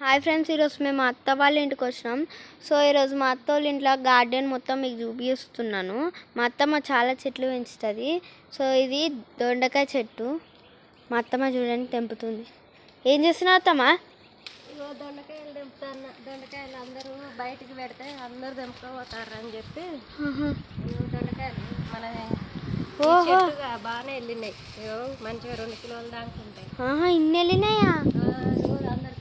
Hi friends, ఈరోజు మేము మా అత్త వాళ్ళ ఇంటికి వచ్చినాం. సో ఈరోజు మా అత్త వాళ్ళ ఇంట్లో గార్డెన్ మొత్తం మీకు చూపిస్తున్నాను. మా అత్తమ్మ చాలా చెట్లు పెంచుతుంది. సో ఇది దొండకాయ చెట్టు. మా అత్తమ్మ చూడండి తెంపుతుంది. ఏం చేస్తున్నావు అత్తమ్మ? దొండకాయలు తెంపుతాను. దొండకాయలు అందరూ బయటికి పెడితే అందరూ తెంపుకోపోతారు అని చెప్పి దొండకాయలు మన చెట్టుగా బాగానే వెళ్ళినాయి. మంచిగా 2 కిలోల దాకా ఉంటాయి. ఇన్ని వెళ్ళినాయా? అందరు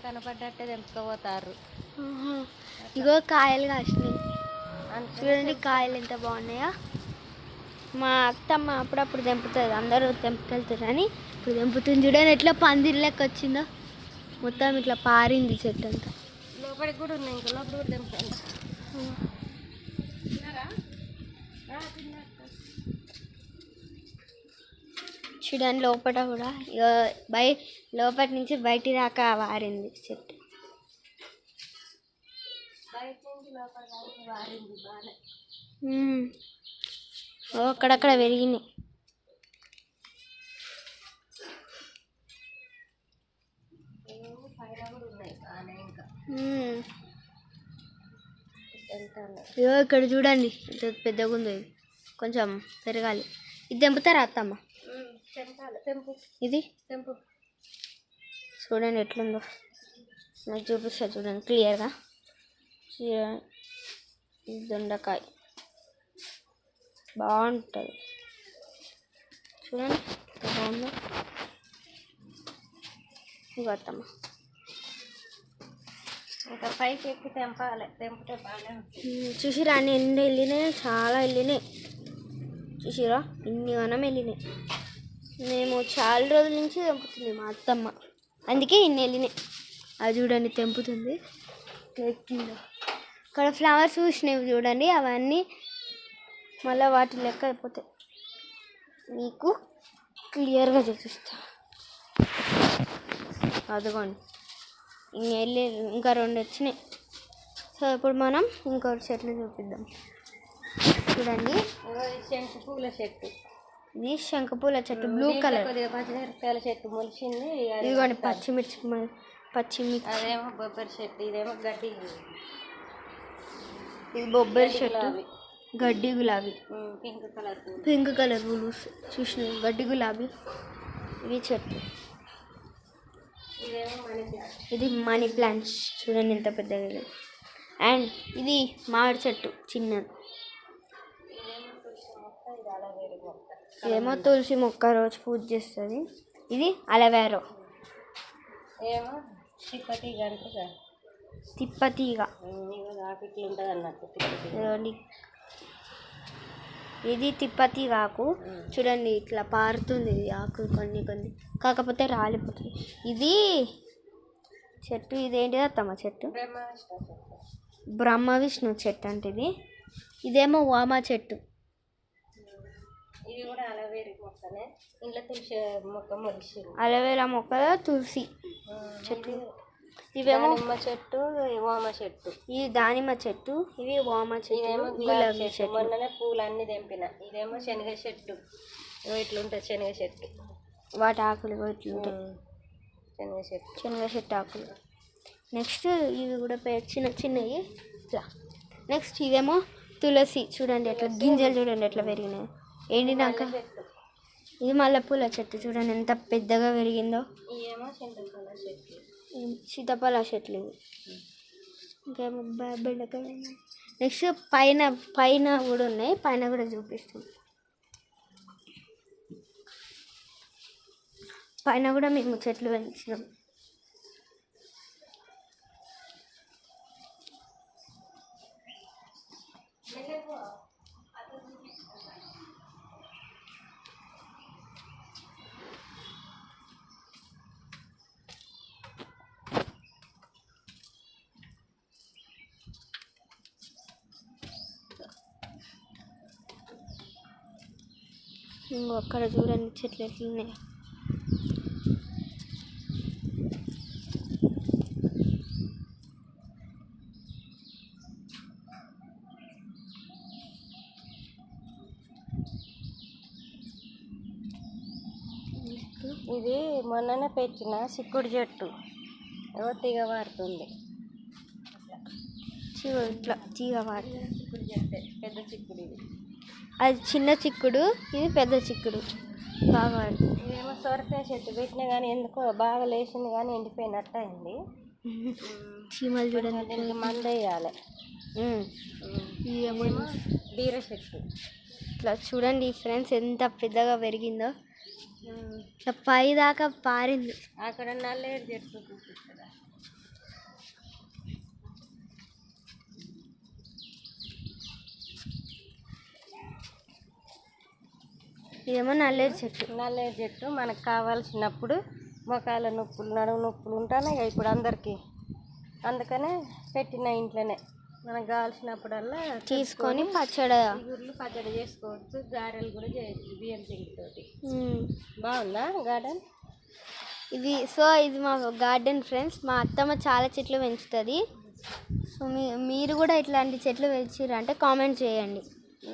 కనపడ్డట్టే తెంపుకోపోతారు. ఇగో కాయలు కాసినాయి చూడండి, కాయలు ఎంత బాగున్నాయా. మా అత్తమ్మ అప్పుడప్పుడు తెంపుతుంది, అందరూ తెంపుకెళ్తారు అని ఇప్పుడు తెంపుతుంది. చూడండి ఎట్లా పందిరి లెక్క వచ్చిందో, మొత్తం ఇట్లా పారింది చెట్టు అంతా. లోపలికి కూడా ఉన్నాయి, ఇంకా లోపల కూడా తెంపుతాను. చూడండి లోపల కూడా లోపల నుంచి బయటి దాకా వారింది చెట్టు. అక్కడక్కడ పెరిగినాయి. ఇక్కడ చూడండి ఎంత పెద్దగా ఉందో, ఇది కొంచెం పెరగాలి. ఇది తెంపుతారా అత్తమ్మ? ఇది తెంపు చూడండి ఎట్లుందో, నాకు చూపిస్తా చూడండి క్లియర్గా. ఇది దొండకాయ బాగుంటుంది చూడండి ఎంత బాగుందో. ఇది అత్తమ్మ ఇంకా పైకి ఎక్కి తెంపాలి, తెంపితే బాగానే చూసిరా అన్ని ఎన్ని వెళ్ళినాయి, చాలా వెళ్ళినాయి. చూసిరా ఇన్ని వనం వెళ్ళినాయి. మేము చాలా రోజుల నుంచి తెంపుతుంది మా అత్తమ్మ, అందుకే ఇన్ని వెళ్ళినాయి. అది చూడండి తెంపుతుంది ఎక్కిందో. ఇక్కడ ఫ్లవర్స్ చూసినవి చూడండి, అవన్నీ మళ్ళీ వాటి లెక్క అయిపోతాయి. మీకు క్లియర్గా చూపిస్తా. అదిగోండి ఇన్ని వెళ్ళి ఇంకా 2 వచ్చినాయి. సో ఇప్పుడు మనం ఇంకొక చెట్లు చూపిద్దాం. చూడండి శంకు పూల చెట్టు, ఇది శంఖపూల చెట్టు, బ్లూ కలర్. పచ్చిమిరపకాయల చెట్టు మొలిచింది. ఇదిగోండి పచ్చిమిర్చి. అదేమో బొబ్బరి చెట్టు, ఇదేమో గడ్డి. ఇది బొబ్బరి చెట్టు, గడ్డి గులాబీ, పింక్ కలర్ పూలు చూసిన గడ్డి గులాబీ. ఇవి చెట్టు. ఇది మనీ ప్లాంట్స్ చూడండి ఎంత పెద్దగా. అండ్ ఇది మామిడి చెట్టు చిన్నది. ఇదేమో తులసి మొక్క, రోజు పూజ చేస్తుంది. ఇది అలవేరో. ఏమో తిప్పతీగ అంటే తిప్పతీగ ఉంటుంది అన్నట్టు. ఇది తిప్పతీగ ఆకు చూడండి ఇట్లా పారుతుంది. ఇది ఆకు కొన్ని కాకపోతే రాలిపోతుంది. ఇది చెట్టు ఇదేంటిది అత్తమ్మ? చెట్టు బ్రహ్మ విష్ణు చెట్టు అంటే ఇది. ఇదేమో వామ చెట్టు. ఇది కూడా అలవేరా మొక్కనే. ఇంట్లో తులసి మొక్క మొలిచింది. అలవేరా మొక్క, తులసి చెట్టు. ఇవేమో నిమ్మ చెట్టు, వామ చెట్టు. ఇది దానిమ్మ చెట్టు, ఇవి వామ చెట్టు. ఇదేమో గులాబీ చెట్టు. మొన్ననే పూలు అన్ని తెంపిన. ఇదేమో శనగ చెట్టు. ఇట్లుంటుంది శనగ చెట్టు, వాటి ఆకులు ఇట్లుంటాయి. శనగ చెట్టు ఆకులు. నెక్స్ట్ ఇవి కూడా చిన్నవి ఇట్లా. నెక్స్ట్ ఇదేమో తులసి చూడండి ఎట్లా గింజలు చూడండి ఎట్లా పెరిగినాయి ఎండినాక. ఇది మల్లెపూల చెట్టు చూడండి ఎంత పెద్దగా పెరిగిందో. సీతాఫల చెట్లు ఇవి. ఇంకేమో బెండకాయ. నెక్స్ట్ పైన కూడా ఉన్నాయి, పైన కూడా చూపిస్తాం. పైన కూడా మేము చెట్లు పెంచినాం. అక్కడ చూడండి చెట్లు ఎట్లున్నాయి. ఇది మొన్ననే పెట్టిన చిక్కుడు చెట్టు. ఏవో తీగ వారుతుంది. ఇట్లా తీగ వాడు. చిక్కుడు చెట్టే, పెద్ద చిక్కుడు ఇది. అది చిన్న చిక్కుడు, ఇది పెద్ద చిక్కుడు. బాగా వాడుతుంది. ఇదేమో సొరకాయ చెట్టు పెట్టినా కానీ ఎందుకో బాగా లేచింది కానీ ఎండిపోయినట్టు అయింది. చీమలు చూడండి. దీనికి మందు వేయాలి. ఇదేమో బీర చెట్టు. ఇట్లా చూడండి ఫ్రెండ్స్ ఎంత పెద్దగా పెరిగిందో. ఇట్లా పై దాకా పారింది. అక్కడ నల్లేరు చెట్టు చూపిస్తుందా. ఇదేమో నల్లేరు చెట్టు. నల్లేరు చెట్టు మనకు కావాల్సినప్పుడు మొకాల నొప్పులు, నడుము నొప్పులు ఉంటున్నాయి ఇప్పుడు అందరికీ. అందుకనే పెట్టిన ఇంట్లోనే మనకు కావాల్సినప్పుడల్లా తీసుకొని పచ్చడి గుర్లు పచ్చడి చేసుకోవచ్చు. గారెలు కూడా చేయొచ్చు బియ్యం పిండితోటి. బాగుందా గార్డెన్? ఇది మా గార్డెన్ ఫ్రెండ్స్. మా అత్తమ్మ చాలా చెట్లు పెంచుతుంది. సో మీరు కూడా ఇట్లాంటి చెట్లు పెంచిరంటే కామెంట్ చేయండి.